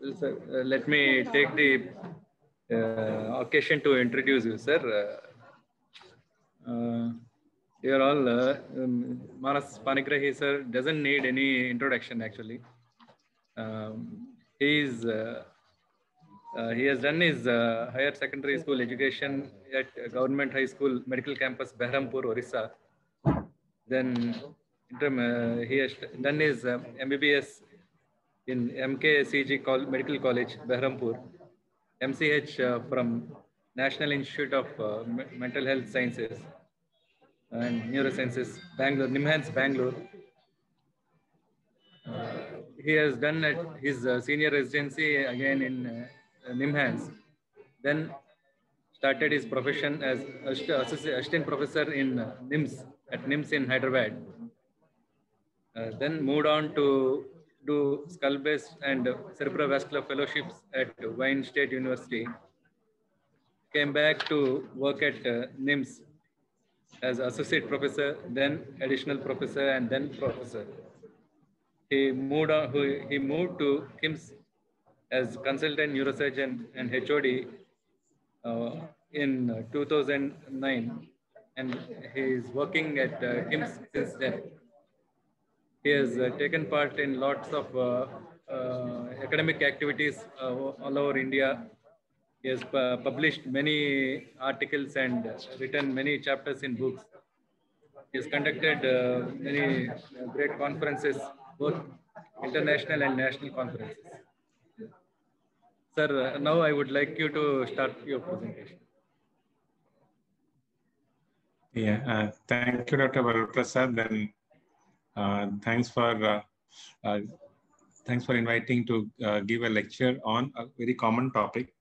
Sir, let me take the occasion to introduce you, sir. You are all Manas Panigrahi, sir, doesn't need any introduction actually. He has done his higher secondary school education at Government High School Medical Campus, Behrampur, Orissa. Then he has done his MBBS in MKCG Medical College, Behrampur, MCH from National Institute of Mental Health Sciences and Neurosciences, Bangalore, NIMHANS, Bangalore. He has done his senior residency again in NIMHANS. Then started his profession as assistant professor in NIMS, at NIMS in Hyderabad. Then moved on to do skull-based and cerebrovascular fellowships at Wayne State University. Came back to work at NIMS as associate professor, then additional professor, and then professor. He moved to KIMS as consultant neurosurgeon and HOD in 2009, and he is working at KIMS since then. He has taken part in lots of academic activities all over India. He has published many articles and written many chapters in books. He has conducted many great conferences, both international and national conferences. Sir, now I would like you to start your presentation. Yeah, thank you, Dr. Varaprasad. Then thanks for inviting to give a lecture on a very common topic.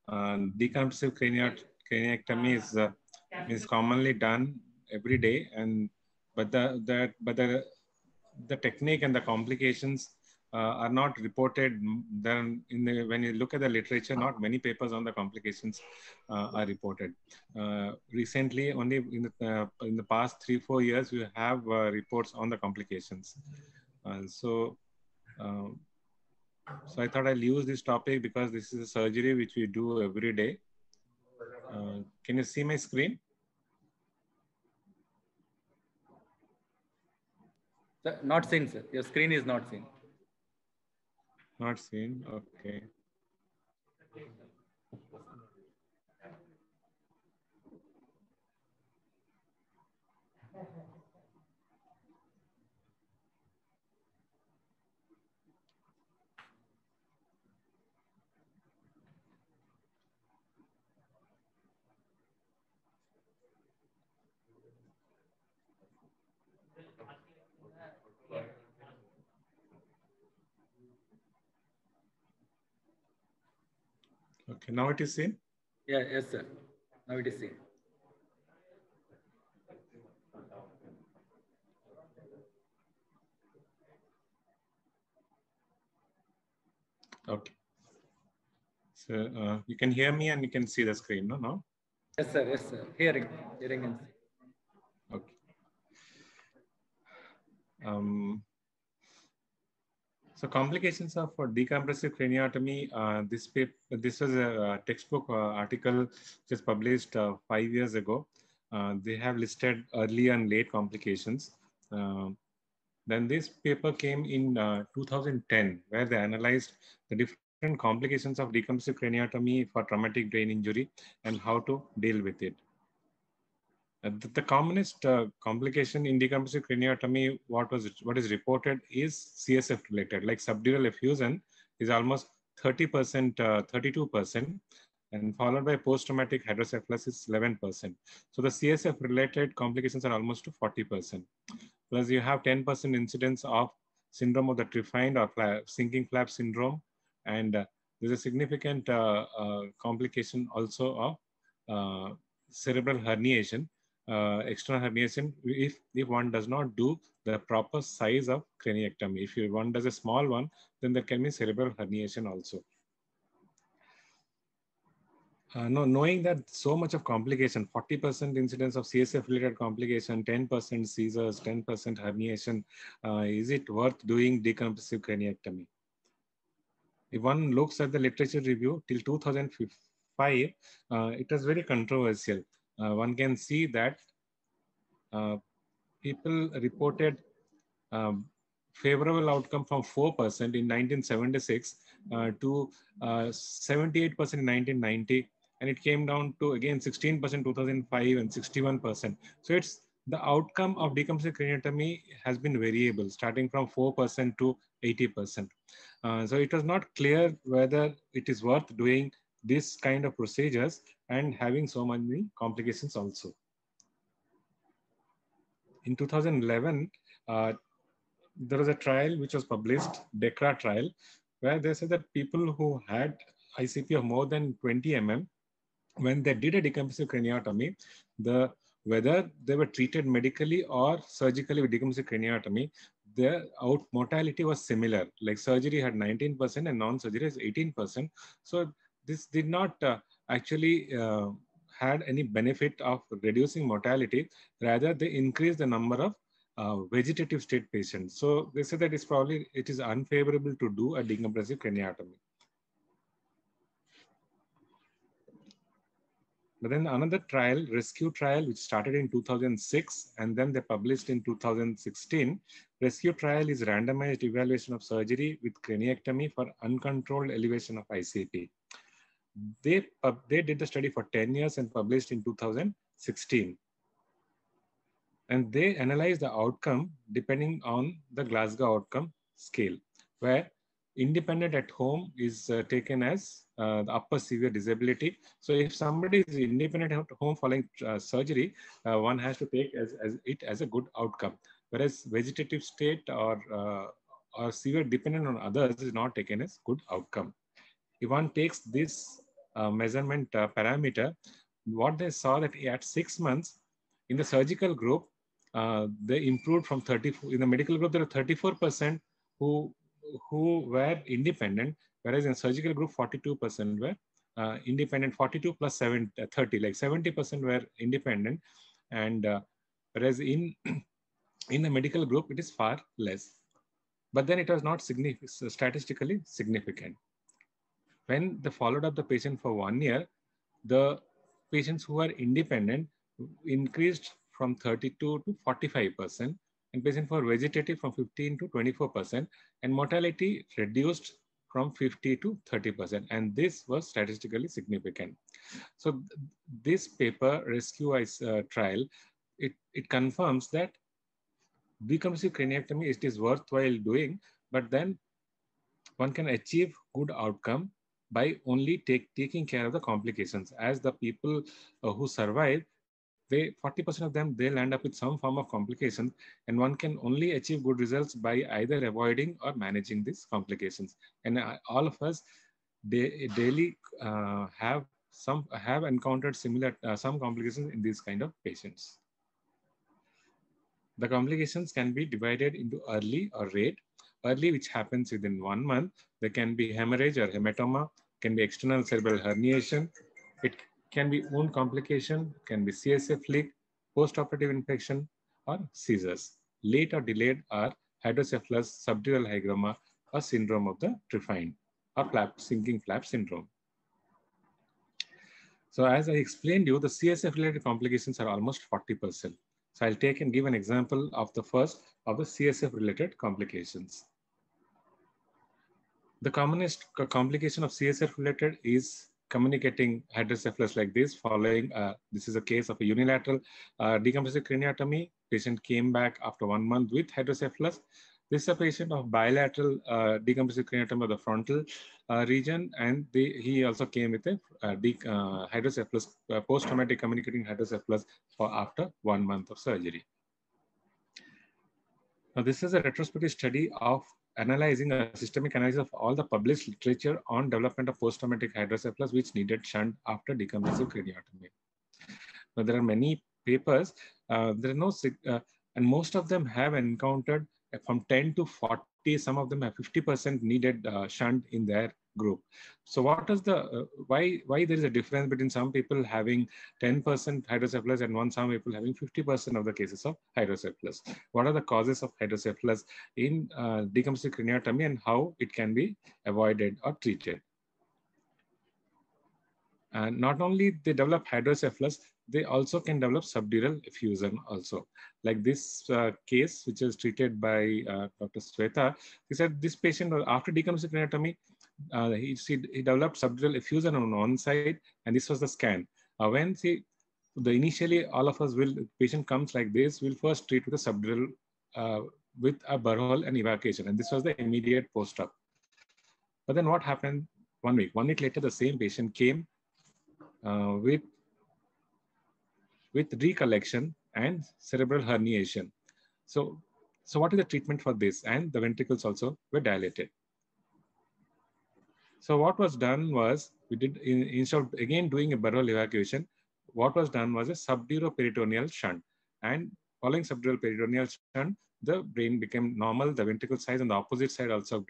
Decompressive craniectomy is commonly done every day, but the technique and the complications are not reported. Then when you look at the literature, not many papers on the complications are reported. Recently, only in the past 3-4 years, we have reports on the complications. So I thought I'll use this topic because this is a surgery which we do every day. Can you see my screen? Sir, not seen, sir. Your screen is not seen. Not seen. Okay. Okay, now it is seen? Yeah, yes, sir. Now it is seen. Okay. So you can hear me and you can see the screen, no? Now? Yes, sir. Yes, sir. Hearing and see. Okay. So complications of decompressive craniotomy. This was a textbook article just published 5 years ago. They have listed early and late complications. Then this paper came in 2010, where they analyzed the different complications of decompressive craniotomy for traumatic brain injury and how to deal with it. The commonest complication in decompressive craniotomy, what is reported is CSF related, like subdural effusion is almost 30%, 32%, and followed by post-traumatic hydrocephalus 11%. So the CSF related complications are almost to 40%. Plus you have 10% incidence of syndrome of the trephined or sinking flap syndrome, and there's a significant complication also of cerebral herniation. External herniation if one does not do the proper size of craniectomy. If one does a small one, then there can be cerebral herniation also. Knowing that so much of complication, 40% incidence of CSF related complication, 10% seizures, 10% herniation, is it worth doing decompressive craniectomy? If one looks at the literature review till 2005, it was very controversial. One can see that people reported favorable outcome from 4% in 1976 to 78% in 1990, and it came down to again 16% 2005 and 61%. So it's the outcome of decompressive craniotomy has been variable, starting from 4% to 80%. So it was not clear whether it is worth doing this kind of procedures and having so many complications also. In 2011, there was a trial which was published, DECRA trial, where they said that people who had ICP of more than 20 mm, when they did a decompressive craniotomy, whether they were treated medically or surgically with decompressive craniotomy, their mortality was similar. Like surgery had 19% and non-surgery is 18%. So this did not actually had any benefit of reducing mortality. Rather, they increased the number of vegetative state patients. So they say that it is unfavorable to do a decompressive craniotomy. But then another trial, rescue trial, which started in 2006 and then they published in 2016. Rescue trial is randomized evaluation of surgery with craniectomy for uncontrolled elevation of ICP. They did the study for 10 years and published in 2016. And they analyzed the outcome depending on the Glasgow outcome scale, where independent at home is taken as the upper severe disability. So if somebody is independent at home following surgery, one has to take it as a good outcome. Whereas vegetative state or severe dependent on others is not taken as good outcome. If one takes this measurement parameter, what they saw that at 6 months in the surgical group, they improved from 34. In the medical group, there are 34% who were independent, whereas in surgical group, 42% were independent. 42 plus 30, like 70% were independent, and whereas in the medical group, it is far less. But then it was not statistically significant. When they followed up the patient for 1 year, the patients who were independent increased from 32 to 45%, and patients for vegetative from 15 to 24%, and mortality reduced from 50 to 30%, and this was statistically significant. So this paper, Rescue trial, it confirms that decompressive craniectomy is worthwhile doing, but then one can achieve good outcome by only taking care of the complications. As the people who survive, 40% of them, they'll end up with some form of complications, and one can only achieve good results by either avoiding or managing these complications. And all of us daily have encountered similar some complications in these kind of patients. The complications can be divided into early or rate. Early, which happens within 1 month, there can be hemorrhage or hematoma, can be external cerebral herniation. It can be wound complication, can be CSF leak, postoperative infection, or seizures. Late or delayed are hydrocephalus, subdural hygroma, or syndrome of the Trephind, or sinking flap syndrome. So as I explained you, the CSF related complications are almost 40%. So I'll take and give an example of the first of the CSF related complications. The commonest complication of CSF related is communicating hydrocephalus like this following, this is a case of a unilateral decompressive craniotomy. Patient came back after 1 month with hydrocephalus. This is a patient of bilateral decompressive craniotomy of the frontal region, and he also came with a hydrocephalus, post-traumatic communicating hydrocephalus for after 1 month of surgery. Now, this is a retrospective study of analyzing a systemic analysis of all the published literature on development of post-traumatic hydrocephalus which needed shunt after decompressive craniotomy. Now, there are many papers, there are no, and most of them have encountered from 10 to 40, some of them have 50% needed shunt in their group. So what is the why there is a difference between some people having 10% hydrocephalus and some people having 50% of the cases of hydrocephalus? What are the causes of hydrocephalus in decompensated craniotomy and how it can be avoided or treated? And not only they develop hydrocephalus, they also can develop subdural effusion also. Like this case, which is treated by Dr. Sweta, he said this patient, after decompensated craniotomy, he developed subdural effusion on one side, and this was the scan. When initially all of us will, patient comes like this, we'll first treat with a subdural with a burr hole and evacuation, and this was the immediate post-op. But then what happened 1 week? 1 week later, the same patient came with recollection and cerebral herniation. So what is the treatment for this? And the ventricles also were dilated. So what was done was, we did, instead of again doing a burr hole evacuation, what was done was a subduroperitoneal shunt. And following subduroperitoneal shunt, the brain became normal, the ventricle size on the opposite side also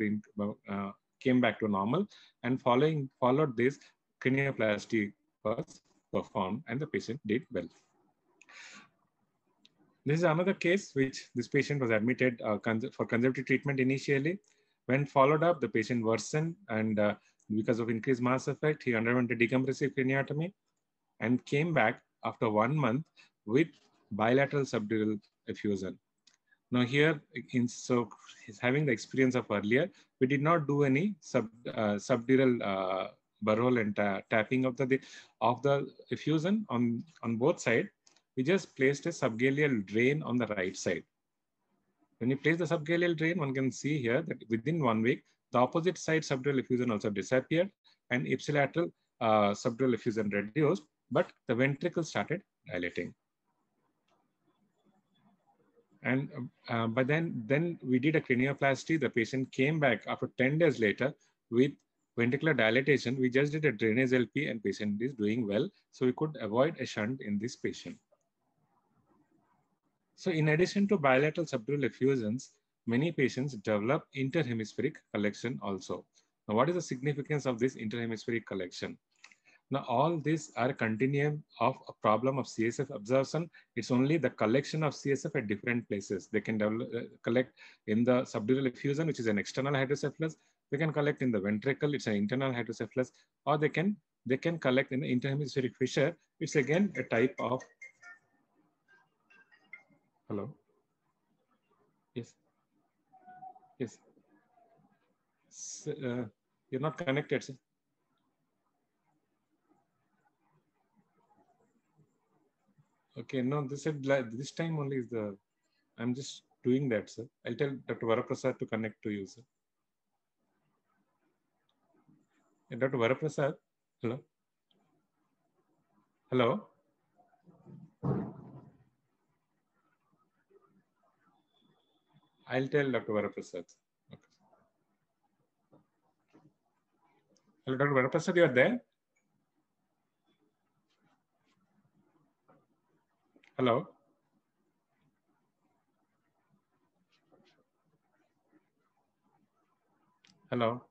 came back to normal. And followed this, cranioplasty was performed and the patient did well. This is another case which this patient was admitted for conservative treatment initially. When followed up, the patient worsened, and because of increased mass effect, he underwent a decompressive craniotomy and came back after 1 month with bilateral subdural effusion. Now here, so he's having the experience of earlier, we did not do any subdural burr hole and tapping of the effusion on both sides. We just placed a subgaleal drain on the right side. When you place the subgaleal drain, one can see here that within 1 week, the opposite side subdural effusion also disappeared and ipsilateral subdural effusion reduced, but the ventricle started dilating. And but then we did a cranioplasty. The patient came back after 10 days later with ventricular dilatation. We just did a drainage LP and patient is doing well. So we could avoid a shunt in this patient. So in addition to bilateral subdural effusions, many patients develop interhemispheric collection also. Now, what is the significance of this interhemispheric collection? Now, all these are a continuum of a problem of CSF absorption. It's only the collection of CSF at different places. They can collect in the subdural effusion, which is an external hydrocephalus. They can collect in the ventricle, it's an internal hydrocephalus, or they can collect in the interhemispheric fissure. It's again a type of. Hello. Yes. Yes. So, you're not connected, sir. Okay, no, this time only is the. I'm just doing that, sir. I'll tell Dr. Varaprasad to connect to you, sir. Hey, Dr. Varaprasad, hello. Hello. I'll tell Dr. Varaprasad. Okay. Hello, Dr. Varaprasad, you are there? Hello. Hello.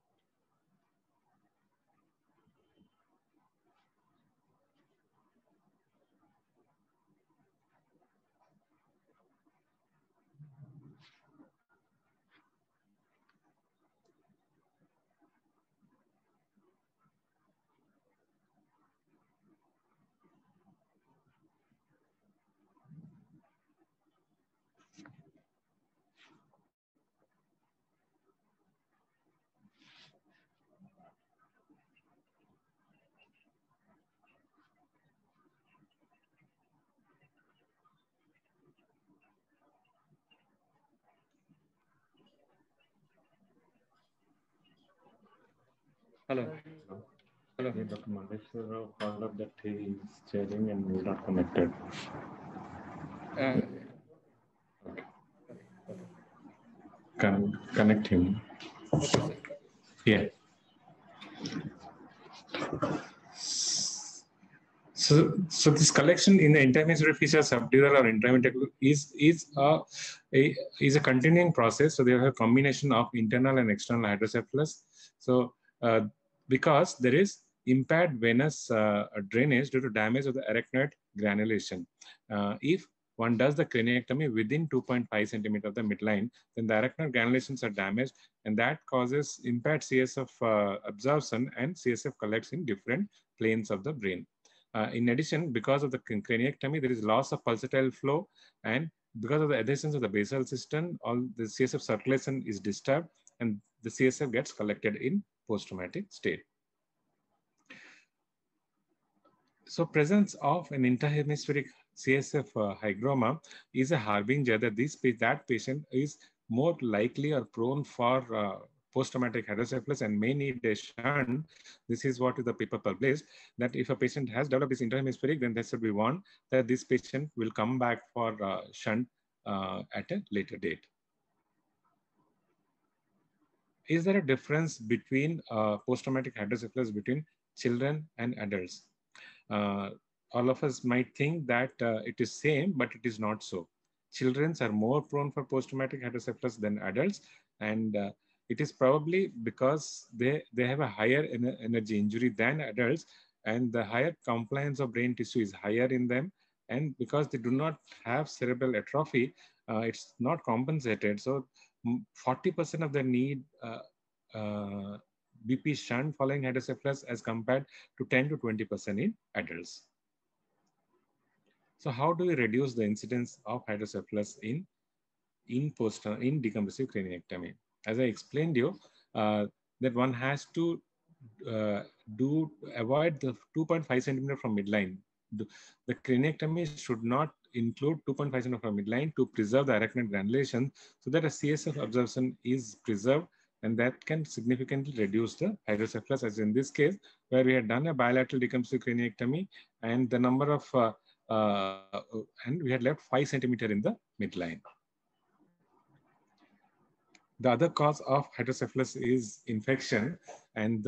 Hello. Hello. Dr. Mandeshwar called up that he is sharing and is not connected. Okay. Connect him. Okay, sir. Yeah. So this collection in the interhemispheric fissure, subdural or intraventricular is a continuing process. So they have a combination of internal and external hydrocephalus. So because there is impaired venous drainage due to damage of the arachnoid granulation. If one does the craniectomy within 2.5 centimeter of the midline, then the arachnoid granulations are damaged, and that causes impaired CSF absorption, and CSF collects in different planes of the brain. In addition, because of the craniectomy, there is loss of pulsatile flow, and because of the adhesions of the basal system, all the CSF circulation is disturbed, and the CSF gets collected in post-traumatic state. So presence of an interhemispheric CSF hygroma is a harbinger that that patient is more likely or prone for post-traumatic hydrocephalus and may need a shunt. This is what the paper published, that if a patient has developed this interhemispheric, then there should be warned that this patient will come back for shunt at a later date. Is there a difference between post-traumatic hydrocephalus between children and adults? All of us might think that it is same, but it is not so. Children are more prone for post-traumatic hydrocephalus than adults, and it is probably because they have a higher energy injury than adults, and the higher compliance of brain tissue is higher in them, and because they do not have cerebral atrophy, it's not compensated. So 40% of the need BP shunt following hydrocephalus as compared to 10 to 20% in adults. So how do we reduce the incidence of hydrocephalus in decompressive craniectomy? As I explained you, that one has to avoid the 2.5 centimeter from midline. The craniectomy should not include 2.5 centimeter from midline to preserve the arachnoid granulation, so that a CSF absorption is preserved, and that can significantly reduce the hydrocephalus, as in this case, where we had done a bilateral decompressive craniectomy, and the number of and we had left 5 centimeter in the midline. The other cause of hydrocephalus is infection, and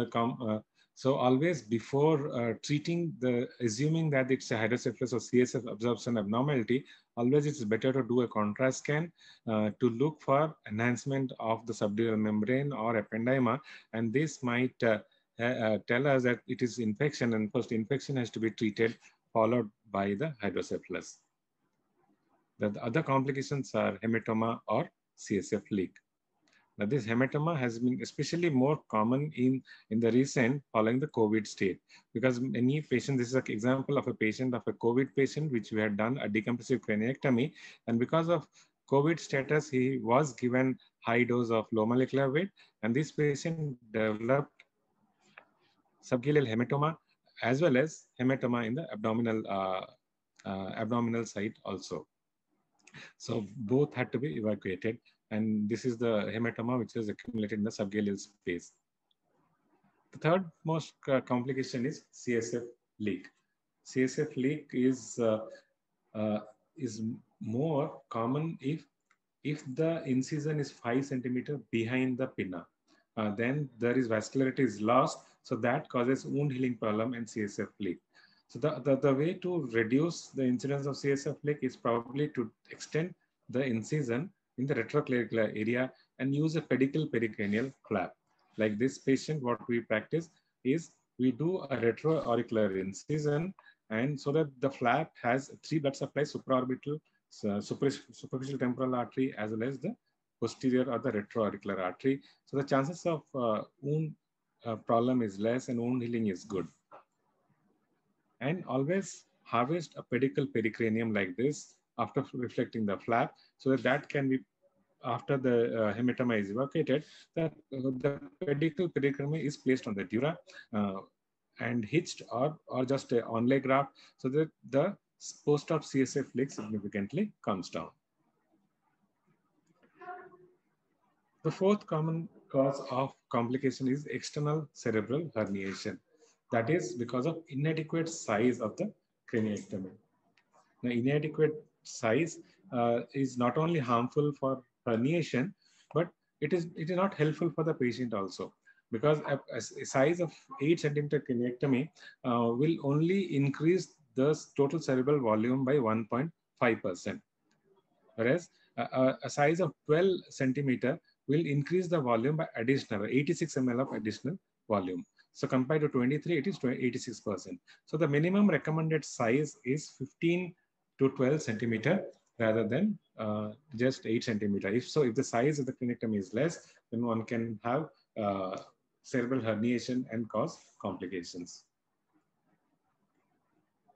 so always before treating assuming that it's a hydrocephalus or CSF absorption abnormality, always it's better to do a contrast scan to look for enhancement of the subdural membrane or ependyma, and this might tell us that it is infection, and first infection has to be treated, followed by the hydrocephalus. The other complications are hematoma or CSF leak. Now, this hematoma has been especially more common in the recent following the COVID state, because many patients, this is an example of a patient, of a COVID patient, which we had done a decompressive craniectomy, and because of COVID status, he was given high dose of low molecular weight, and this patient developed subgaleal hematoma as well as hematoma in the abdominal site also. So both had to be evacuated, and this is the hematoma which is accumulated in the subgaleal space. The third most complication is CSF leak. CSF leak is more common if the incision is 5 centimeter behind the pinna. Then there is vascularity is lost, so that causes wound healing problem and CSF leak. So the way to reduce the incidence of CSF leak is probably to extend the incision in the retroclavicular area and use a pedicle pericranial flap. Like this patient, what we practice is we do a retroauricular incision, and so that the flap has 3 blood supplies, supraorbital, superficial temporal artery, as well as the posterior or the retroauricular artery. So the chances of wound problem is less and wound healing is good. And always harvest a pedicle pericranium like this after reflecting the flap, so that can be, after the hematoma is evacuated, the pedicle pericranium is placed on the dura and hitched or just a onlay graft, so that the post-op CSF leak significantly comes down. The fourth common cause of complication is external cerebral herniation. That is because of inadequate size of the craniectomy. Now, inadequate size is not only harmful for herniation, but it is not helpful for the patient also, because a size of 8 centimeter craniectomy will only increase the total cerebral volume by 1.5%, whereas a size of 12 centimeter will increase the volume by additional 86 ml of additional volume. So compared to 23, it is 86%. So the minimum recommended size is 15 to 12 centimeter rather than just 8 centimeter. If so, if the size of the craniectomy is less, then one can have cerebral herniation and cause complications.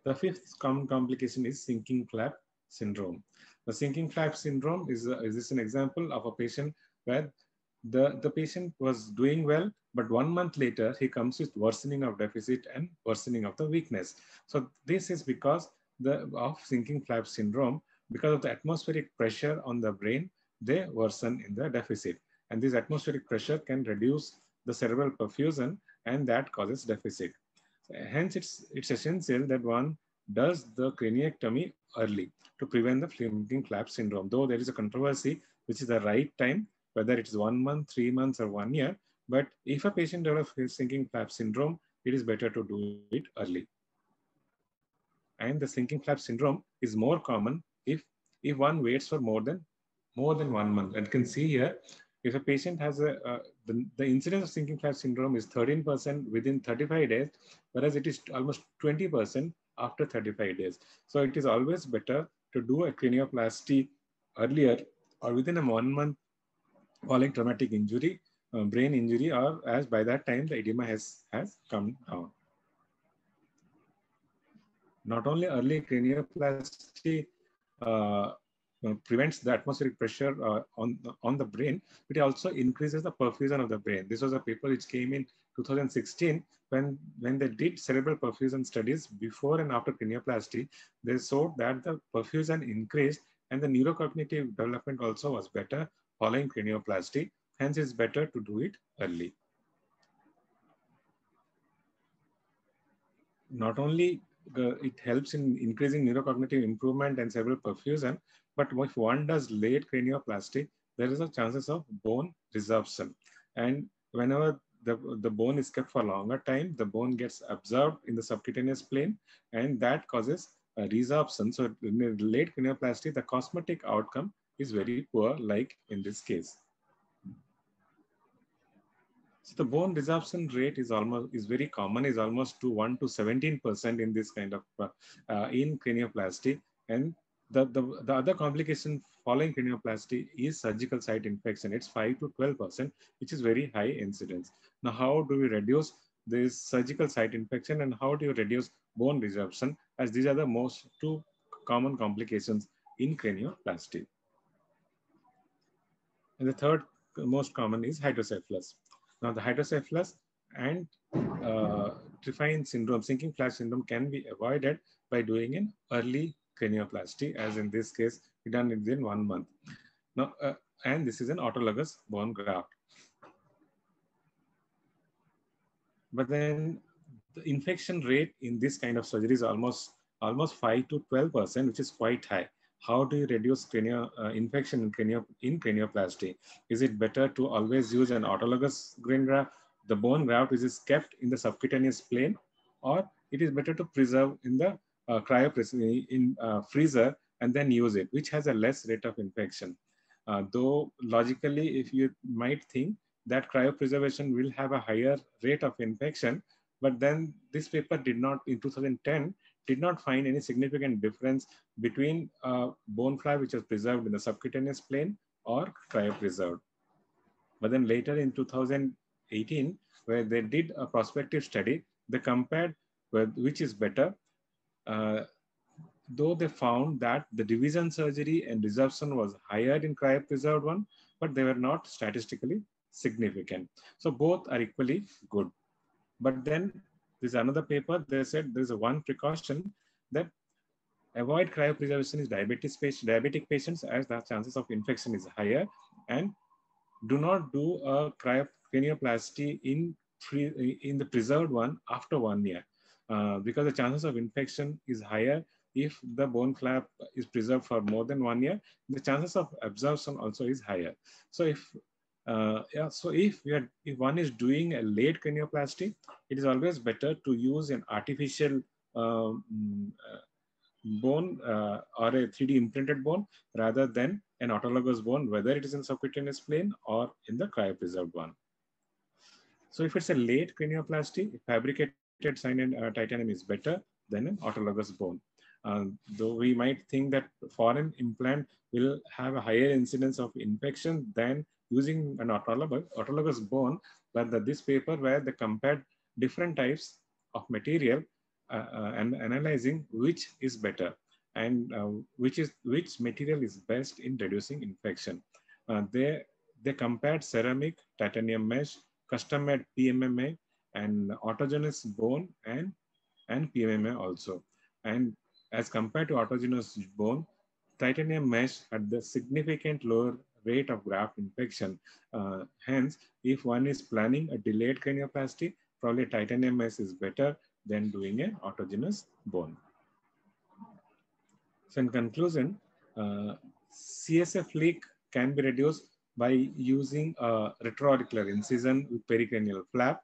The fifth common complication is sinking flap syndrome. The sinking flap syndrome is this an example of a patient where the patient was doing well, but 1 month later, he comes with worsening of deficit and worsening of the weakness. So this is because of sinking flap syndrome, because of the atmospheric pressure on the brain, they worsen in the deficit. And this atmospheric pressure can reduce the cerebral perfusion, and that causes deficit. Hence, it's essential that one does the craniectomy early to prevent the sinking flap syndrome. Though there is a controversy, which is the right time, whether it is 1 month, 3 months, or 1 year. But if a patient develops sinking flap syndrome, it is better to do it early. And the sinking flap syndrome is more common if one waits for more than 1 month. And you can see here, if a patient has the incidence of sinking flap syndrome is 13% within 35 days, whereas it is almost 20% after 35 days. So it is always better to do a cranioplasty earlier or within a 1 month following traumatic injury, brain injury, or as by that time the edema has come down. Not only early cranioplasty prevents the atmospheric pressure on the brain, but it also increases the perfusion of the brain. This was a paper which came in 2016 when they did cerebral perfusion studies before and after cranioplasty. They showed that the perfusion increased and the neurocognitive development also was better following cranioplasty. Hence, it's better to do it early. Not only it helps in increasing neurocognitive improvement and cerebral perfusion, but if one does late cranioplasty, there is a chances of bone resorption. And whenever the bone is kept for a longer time, the bone gets absorbed in the subcutaneous plane, and that causes a resorption. So in late cranioplasty, the cosmetic outcome is very poor, like in this case. So the bone resorption rate is very common, is almost to 1 to 17% in this kind of in cranioplasty. And the other complication following cranioplasty is surgical site infection. It's 5 to 12%, which is very high incidence. Now, how do we reduce this surgical site infection and how do you reduce bone resorption, as these are the most two common complications in cranioplasty. And the third most common is hydrocephalus. Now, the hydrocephalus and Triffine syndrome, sinking flap syndrome, can be avoided by doing an early cranioplasty, as in this case, done within 1 month. Now, and this is an autologous bone graft. But then the infection rate in this kind of surgery is almost 5 to 12%, which is quite high. How do you reduce infection in cranioplasty? Is it better to always use an autologous grain graft, the bone graft which is kept in the subcutaneous plane, or it is better to preserve in the freezer and then use it, which has a less rate of infection? Though logically, if you might think that cryopreservation will have a higher rate of infection, but then this paper did not, in 2010, did not find any significant difference between bone flap which was preserved in the subcutaneous plane or cryopreserved. But then later in 2018, where they did a prospective study, they compared which is better, though they found that the division surgery and resorption was higher in cryopreserved one, but they were not statistically significant. So both are equally good. But then there's another paper, they said there's a one precaution that avoid cryopreservation is diabetic patients, as the chances of infection is higher, and do not do a cranioplasty in the preserved one after 1 year, because the chances of infection is higher if the bone flap is preserved for more than 1 year. The chances of absorption also is higher. So if if one is doing a late cranioplasty, it is always better to use an artificial bone or a 3D imprinted bone rather than an autologous bone, whether it is in subcutaneous plane or in the cryopreserved one. So if it's a late cranioplasty, fabricated titanium is better than an autologous bone. Though we might think that foreign implant will have a higher incidence of infection than using an autologous bone, but this paper where they compared different types of material and analyzing which is better and which material is best in reducing infection. They compared ceramic, titanium mesh, custom-made PMMA, and autogenous bone and PMMA also. And as compared to autogenous bone, titanium mesh had the significant lower rate of graft infection. Hence, if one is planning a delayed cranioplasty, probably titanium mesh is better than doing an autogenous bone. So in conclusion, CSF leak can be reduced by using a retroauricular incision with pericranial flap.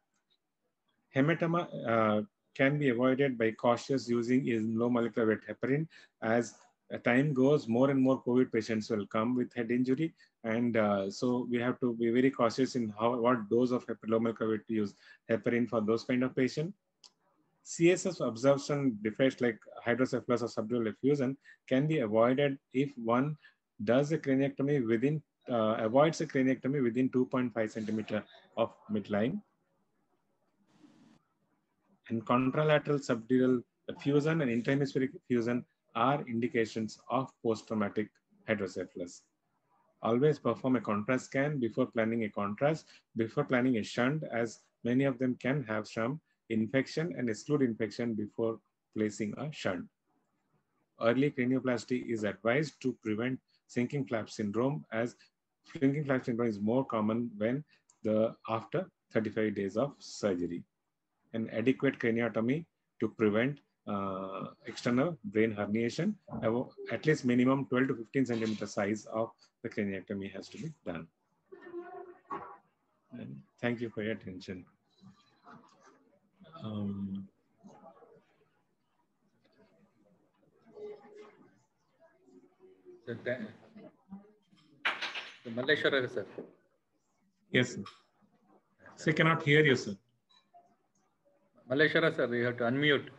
Hematoma can be avoided by cautious using low molecular weight heparin. As time goes, more and more COVID patients will come with head injury, and so we have to be very cautious in what dose of low molecular weight to use heparin for those kind of patients. CSF absorption defects like hydrocephalus or subdural effusion can be avoided if one does a craniectomy within, avoids a craniectomy within 2.5 centimeter of midline. And contralateral subdural effusion and intrahemispheric effusion are indications of post-traumatic hydrocephalus. Always perform a contrast scan before planning a contrast, before planning a shunt, as many of them can have some infection, and exclude infection before placing a shunt. Early cranioplasty is advised to prevent sinking flap syndrome, as sinking flap syndrome is more common when after 35 days of surgery. An adequate craniotomy to prevent external brain herniation, at least minimum 12 to 15 centimeter size of the craniectomy has to be done. And thank you for your attention. Malleshwara, sir. Yes, sir. So I cannot hear you, sir. Malleshwara, sir, you have to unmute.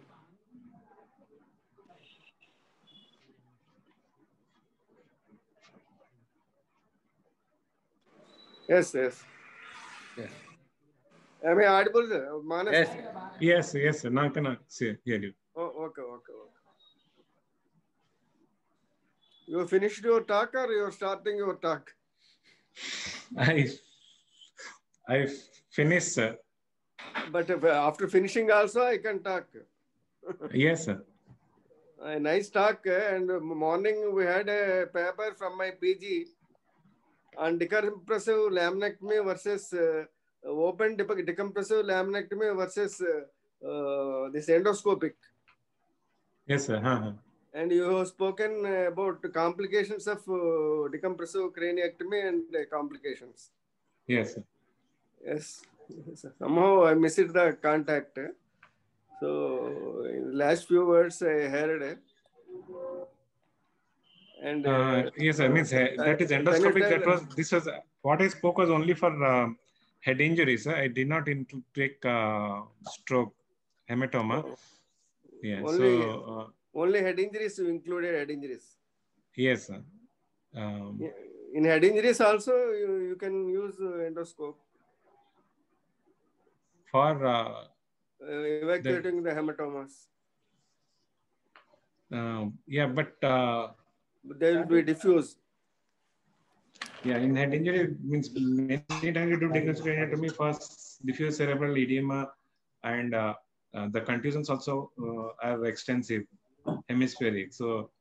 Yes, yes. Yes. Am I audible, sir? Manas? Yes, sir. Now I can hear you. Oh, okay. You finished your talk or you're starting your talk? I finished, sir. But after finishing also, I can talk. Yes, sir. A nice talk. And morning we had a paper from my PG on decompressive laminectomy versus open decompressive laminectomy versus this endoscopic. Yes, sir. And you have spoken about complications of decompressive craniectomy and complications. Yes, sir. Yes. Somehow I missed the contact. So in the last few words I heard. And yes, I mean that is endoscopic. This was what I spoke was only for head injuries. I did not take stroke, hematoma. Oh. Yeah. Only head injuries included head injuries. Yes, sir. In head injuries also you can use endoscope for evacuating the hematomas. Yeah, but they will be diffuse. Yeah, in head injury means many times you do diagnostic craniotomy for diffuse cerebral edema, and the contusions also are extensive, hemispheric. So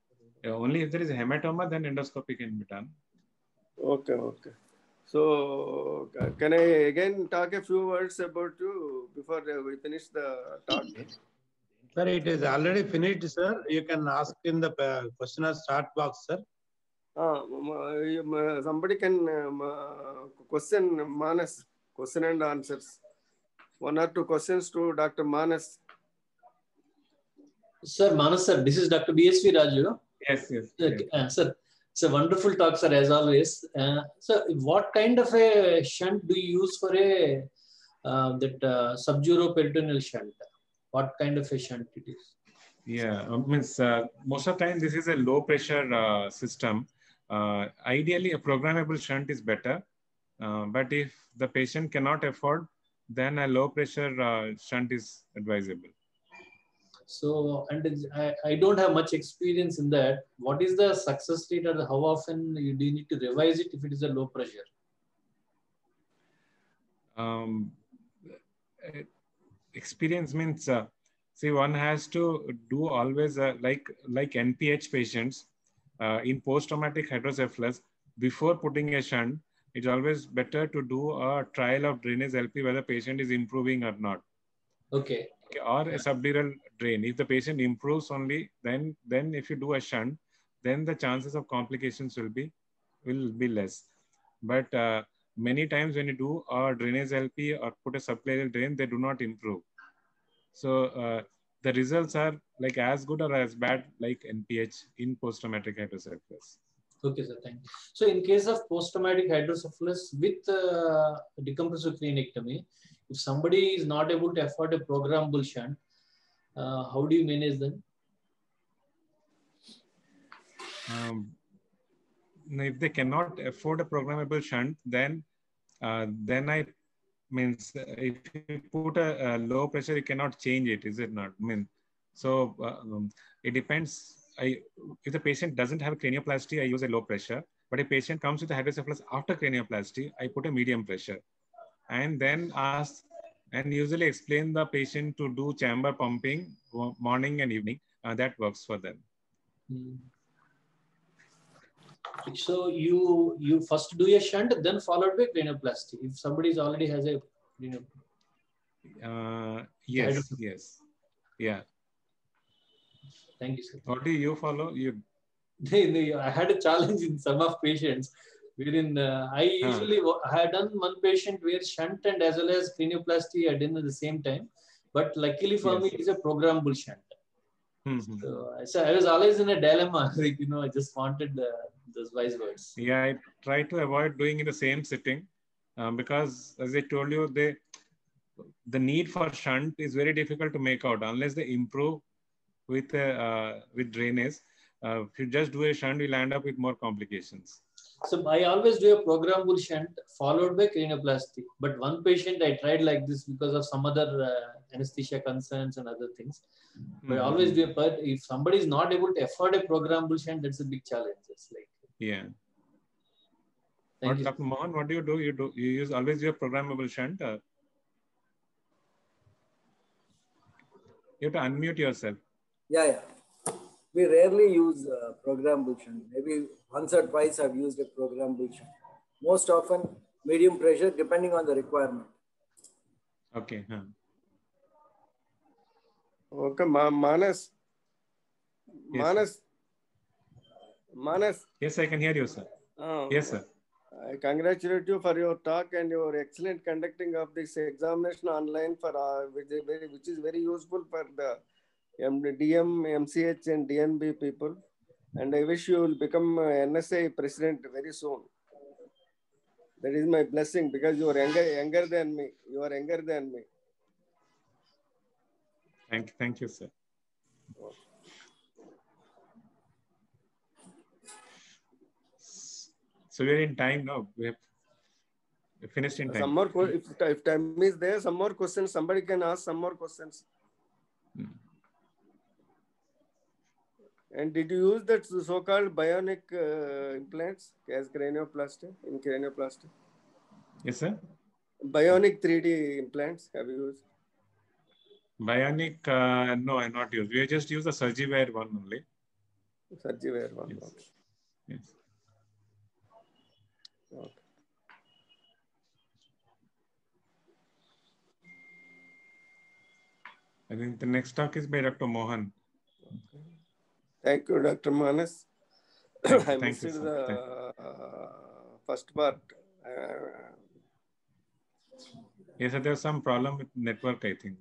only if there is a hematoma, then endoscopy can be done. Okay. So can I again talk a few words about you before we finish the talk? Sir, it is already finished, sir. You can ask in the question or start box, sir. Somebody can question Manas, question and answers. 1 or 2 questions to Dr. Manas. Sir, Manas sir, this is Dr. BSV Raju. Yes. Sir, it's a wonderful talk, sir, as always. Sir, what kind of a shunt do you use for a that subduroperitoneal shunt. What kind of a shunt it is? Yeah, means most of the time this is a low pressure system. Ideally, a programmable shunt is better, but if the patient cannot afford, then a low pressure shunt is advisable. So, and I don't have much experience in that. What is the success rate, or how often do you need to revise it if it is a low pressure? Experience means, see, one has to do always like NPH patients in post-traumatic hydrocephalus, before putting a shunt, it's always better to do a trial of drainage LP whether the patient is improving or not. Okay. Or a subdural drain. If the patient improves only, then if you do a shunt, then the chances of complications will be less. But many times when you do a drainage LP or put a subclavial drain, they do not improve. So the results are like as good or as bad like NPH in post-traumatic hydrocephalus. Okay, sir. Thank you. So, in case of post-traumatic hydrocephalus with decompressive craniectomy, if somebody is not able to afford a programmable shunt, how do you manage them? If they cannot afford a programmable shunt, then I means if you put a low pressure, you cannot change it, is it not? I mean, so it depends. If the patient doesn't have cranioplasty, I use a low pressure. But if patient comes with a hydrocephalus after cranioplasty, I put a medium pressure, and then ask and usually explain the patient to do chamber pumping morning and evening. That works for them. So you first do a shunt, then followed by cranioplasty. If somebody already has a, yes, yeah. Thank you, sir. What do you follow? I had a challenge in some of patients wherein I usually had done one patient where shunt and as well as cranioplasty I did at the same time. But luckily for me, it is a programmable shunt. So I was always in a dilemma. Like, I just wanted those wise words. Yeah, I try to avoid doing in the same sitting because, as I told you, the need for shunt is very difficult to make out unless they improve with drainage. If you just do a shunt, you'll end up with more complications. So I always do a programmable shunt followed by cranioplasty. But one patient I tried like this because of some other anesthesia concerns and other things. But I always do but if somebody is not able to afford a programmable shunt, that's a big challenge. It's like Dr. Mohan, what do? You always do a programmable shunt? You have to unmute yourself. Yeah. We rarely use programmable shunt. Maybe once or twice I've used a programmable shunt. Most often medium pressure depending on the requirement. Okay. Okay, Manas. Yes, I can hear you, sir. Yes, sir. I congratulate you for your talk and your excellent conducting of this examination online for which is very useful for the DM, MCH and DNB people. And I wish you will become NSA president very soon. That is my blessing because you are younger than me. Thank you, sir. So we're in time now. We have finished in time. Some more, if time is there, some more questions. Somebody can ask some more questions. And did you use that so-called bionic implants as cranioplasty in cranioplasty? Yes, sir. Bionic 3D implants have you used? Bionic, no, I not used. We just use the SurgiWare one only. SurgiWare one. Yes. Okay. Yes. Okay. I think the next talk is by Dr. Mohan. Okay. Thank you, Dr. Manas. I missed the first part. Yes, there was some problem with network, I think.